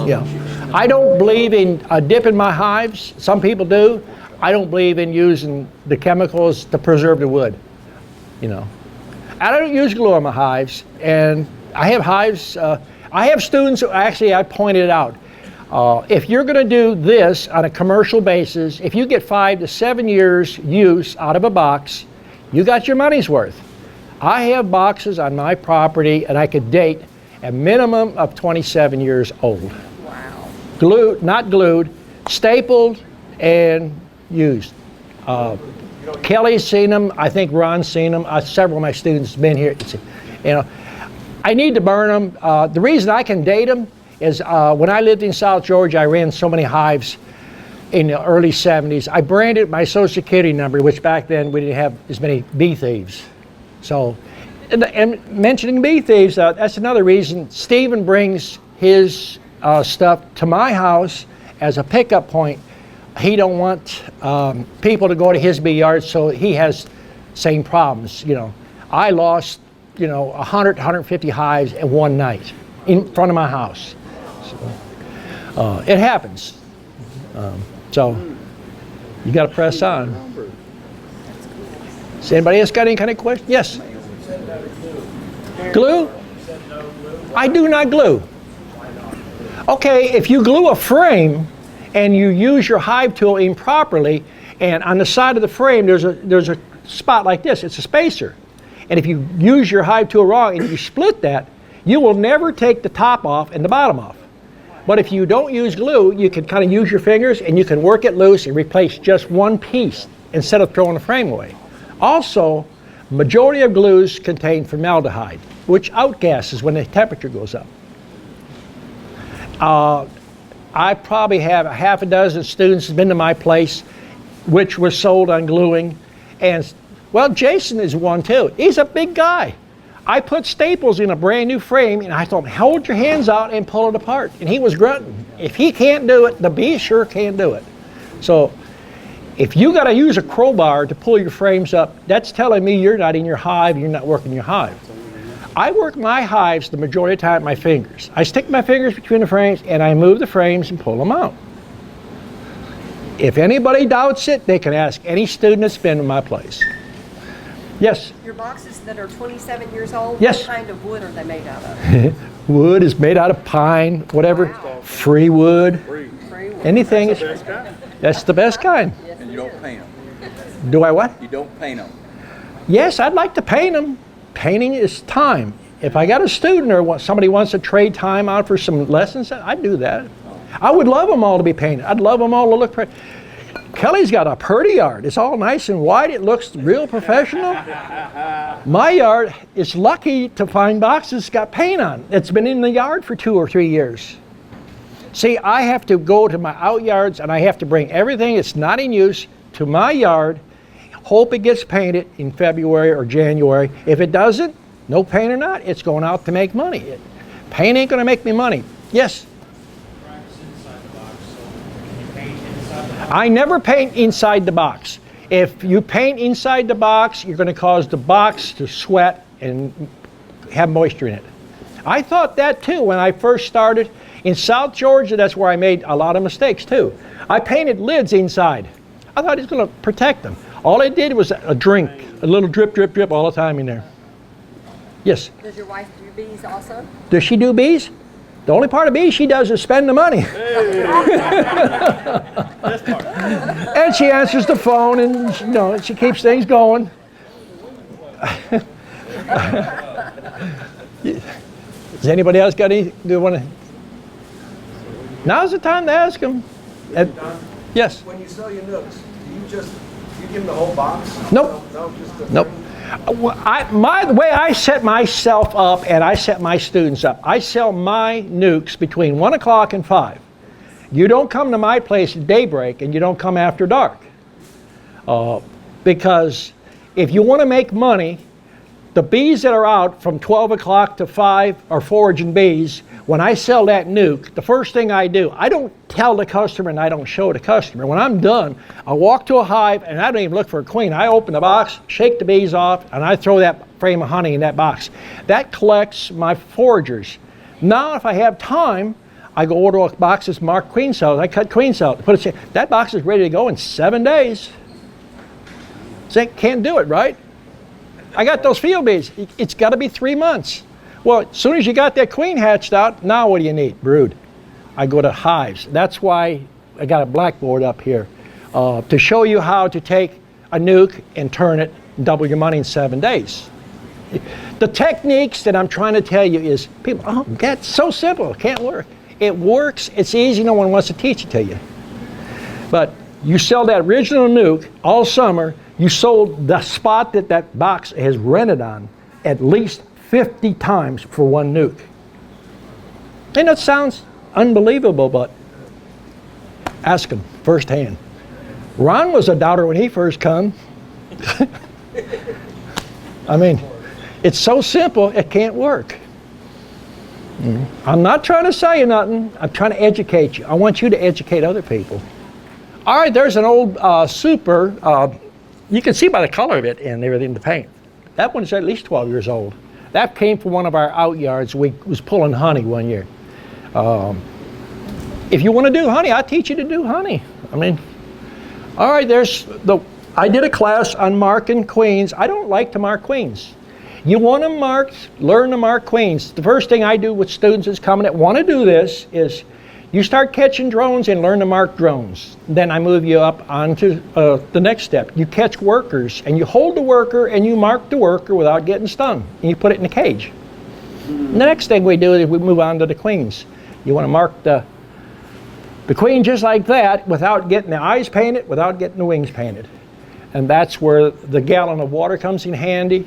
Yeah. I don't believe in dipping my hives. Some people do. I don't believe in using the chemicals to preserve the wood. You know, I don't use glue on my hives, and I have hives. I have students who actually I pointed out. If you're going to do this on a commercial basis, if you get 5 to 7 years use out of a box, you got your money's worth. I have boxes on my property, and I could date a minimum of 27 years old. Wow. Glued, not glued, stapled and used. Kelly's seen them. I think Ron's seen them. Several of my students have been here. You know, I need to burn them. The reason I can date them is when I lived in South Georgia, I ran so many hives in the early 70s. I branded my Social Security number, which back then we didn't have as many bee thieves. So, and mentioning bee thieves, that's another reason Stephen brings his stuff to my house as a pickup point. He don't want people to go to his bee yard, so he has same problems. You know, I lost 100, 150 hives in one night in front of my house. So, it happens. So you got to press on. Does anybody else got any kind of question? Yes. Glue? I do not glue. Okay, if you glue a frame and you use your hive tool improperly, and on the side of the frame there's a spot like this, it's a spacer. And if you use your hive tool wrong and you split that, you will never take the top off and the bottom off. But if you don't use glue, you can kind of use your fingers and you can work it loose and replace just one piece instead of throwing the frame away. Also, majority of glues contain formaldehyde, which outgasses when the temperature goes up. I probably have a half a dozen students who've been to my place, which were sold on gluing. And, well, Jason is one too. He's a big guy. I put staples in a brand new frame and I told him, hold your hands out and pull it apart. And he was grunting. If he can't do it, the bee sure can do it. So if you got to use a crowbar to pull your frames up, that's telling me you're not in your hive, you're not working your hive. I work my hives the majority of the time with my fingers. I stick my fingers between the frames and I move the frames and pull them out. If anybody doubts it, they can ask any student that's been to my place. Yes? Your boxes that are 27 years old, yes. What kind of wood are they made out of? Wood is made out of pine, whatever. Wow. Free wood. Free wood. Anything. That's the best kind. That's the best kind. Yes, And you don't paint them. Do I what? You don't paint them. Yes, I'd like to paint them. Painting is time. If I got a student or somebody wants to trade time out for some lessons, I'd do that. I would love them all to be painted. I'd love them all to look pretty. Kelly's got a pretty yard. It's all nice and white. It looks real professional. My yard is lucky to find boxes that's got paint on. It's been in the yard for 2 or 3 years. See, I have to go to my out yards and I have to bring everything that's not in use to my yard, hope it gets painted in February or January. If it doesn't, no paint or not, it's going out to make money. Paint ain't going to make me money. Yes? I never paint inside the box. If you paint inside the box, you're going to cause the box to sweat and have moisture in it. I thought that too when I first started. In South Georgia, that's where I made a lot of mistakes too. I painted lids inside. I thought it was going to protect them. All I did was a drink, a little drip, drip, drip all the time in there. Yes? Does your wife do bees also? Does she do bees? The only part of bees she does is spend the money. Hey. And she answers the phone and she keeps things going. Does anybody else got any? Do you want to? Now's the time to ask them. Yes. When you sell your nooks, do you give them the whole box? Nope. No, just the Nope. The way I set myself up and I set my students up, I sell my nukes between 1 o'clock and 5. You don't come to my place at daybreak and you don't come after dark. Because if you want to make money, the bees that are out from 12 o'clock to 5 are foraging bees. When I sell that nuke, the first thing I do, I don't tell the customer and I don't show the customer. When I'm done, I walk to a hive and I don't even look for a queen. I open the box, shake the bees off, and I throw that frame of honey in that box. That collects my foragers. Now, if I have time, I go order boxes marked queen cells. I cut queen cells. That box is ready to go in 7 days. So can't do it, right? I got those field bees. It's got to be 3 months. Well, as soon as you got that queen hatched out, now what do you need? Brood. I go to hives. That's why I got a blackboard up here to show you how to take a nuke and turn it, double your money in 7 days. The techniques that I'm trying to tell you is, people, oh, that's so simple, it can't work. It works, it's easy, no one wants to teach it to you. But you sell that original nuke all summer, you sold the spot that that box has rented on at least 50 times for one nuke. And it sounds unbelievable, but ask him firsthand. Ron was a doubter when he first come. I mean, it's so simple, it can't work. I'm not trying to sell you nothing. I'm trying to educate you. I want you to educate other people. All right, there's an old super. You can see by the color of it and everything, the paint. That one's at least 12 years old. That came from one of our out yards. We was pulling honey one year. If you want to do honey, I'll teach you to do honey. I mean, all right, I did a class on marking queens. I don't like to mark queens. You want to learn to mark queens. The first thing I do with students that's coming that want to do this is you start catching drones and learn to mark drones. Then I move you up onto the next step. You catch workers and you hold the worker and you mark the worker without getting stung. And you put it in a cage. And the next thing we do is we move on to the queens. You want to mark the queen just like that without getting the eyes painted, without getting the wings painted. And that's where the gallon of water comes in handy.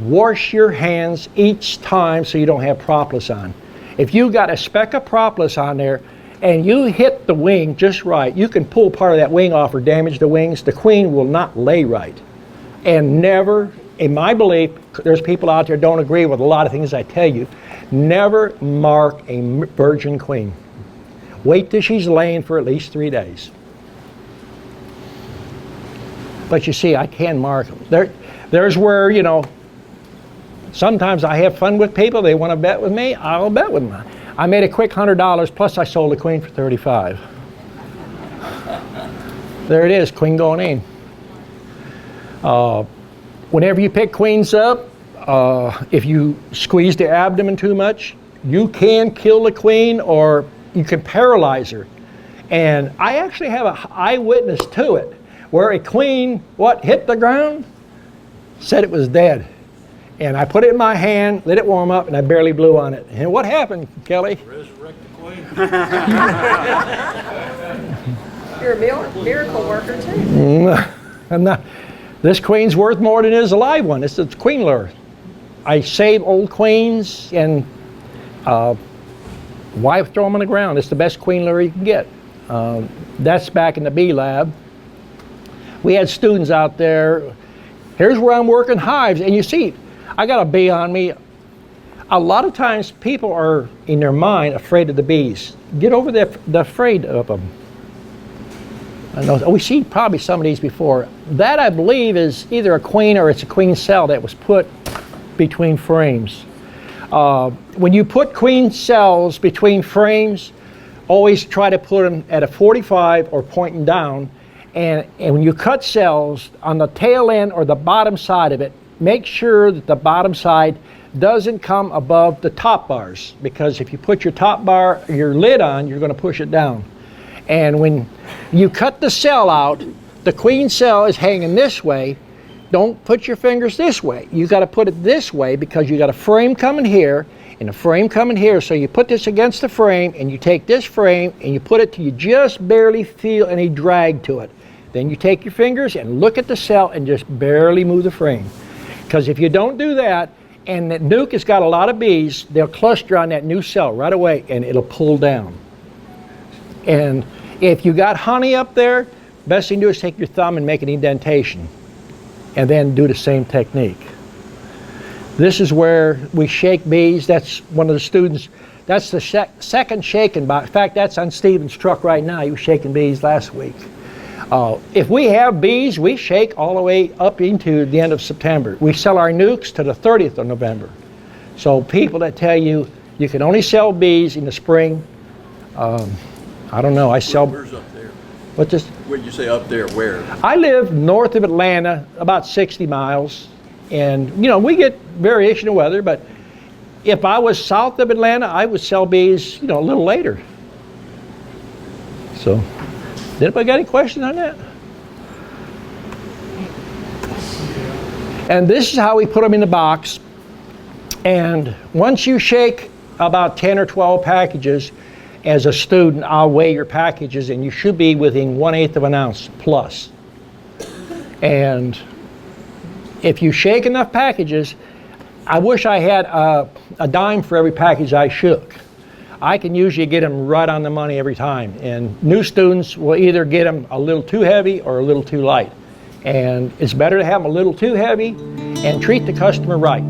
Wash your hands each time so you don't have propolis on. If you got a speck of propolis on there and you hit the wing just right, you can pull part of that wing off or damage the wings. The queen will not lay right. And never, in my belief, there's people out there don't agree with a lot of things I tell you, never mark a virgin queen. Wait till she's laying for at least 3 days. But you see, I can mark them. There's where, you know, sometimes I have fun with people. They want to bet with me. I'll bet with them. I made a quick $100, plus I sold the queen for $35. There it is, queen going in. Whenever you pick queens up, if you squeeze the abdomen too much, you can kill the queen or you can paralyze her. And I actually have an eyewitness to it, where a queen, hit the ground, said it was dead. And I put it in my hand, let it warm up, and I barely blew on it. And what happened, Kelly? Resurrect the queen. You're a miracle worker too. I'm not. This queen's worth more than is a live one. It's a queen lure. I save old queens and why throw them on the ground? It's the best queen lure you can get. That's back in the bee lab. We had students out there. Here's where I'm working hives, and you see, I got a bee on me. A lot of times people are, in their mind, afraid of the bees. Get over the afraid of them. I know, we see probably some of these before. That, I believe, is either a queen or it's a queen cell that was put between frames. When you put queen cells between frames, always try to put them at a 45 or pointing down. And when you cut cells on the tail end or the bottom side of it, make sure that the bottom side doesn't come above the top bars, because if you put your top bar, your lid on, you're going to push it down. And when you cut the cell out, the queen cell is hanging this way. Don't put your fingers this way. You got to put it this way, because you got a frame coming here and a frame coming here. So you put this against the frame and you take this frame and you put it till you just barely feel any drag to it. Then you take your fingers and look at the cell and just barely move the frame. Because if you don't do that, and that nuke has got a lot of bees, they'll cluster on that new cell right away and it'll pull down. And if you got honey up there, best thing to do is take your thumb and make an indentation. And then do the same technique. This is where we shake bees. That's one of the students. That's the second shaking box. In fact, that's on Steven's truck right now. He was shaking bees last week. If we have bees, we shake all the way up into the end of September. We sell our nukes to the 30th of November. So people that tell you you can only sell bees in the spring, I don't know. I sell. Where's up there? What this? Where'd you say up there? Where? I live north of Atlanta, about 60 miles, and you know we get variation of weather. But if I was south of Atlanta, I would sell bees, you know, a little later. So, did anybody got any questions on that? And this is how we put them in the box. And once you shake about 10 or 12 packages, as a student, I'll weigh your packages, and you should be within 1/8 of an ounce plus. And if you shake enough packages, I wish I had a dime for every package I shook. I can usually get them right on the money every time. And new students will either get them a little too heavy or a little too light. And it's better to have them a little too heavy and treat the customer right.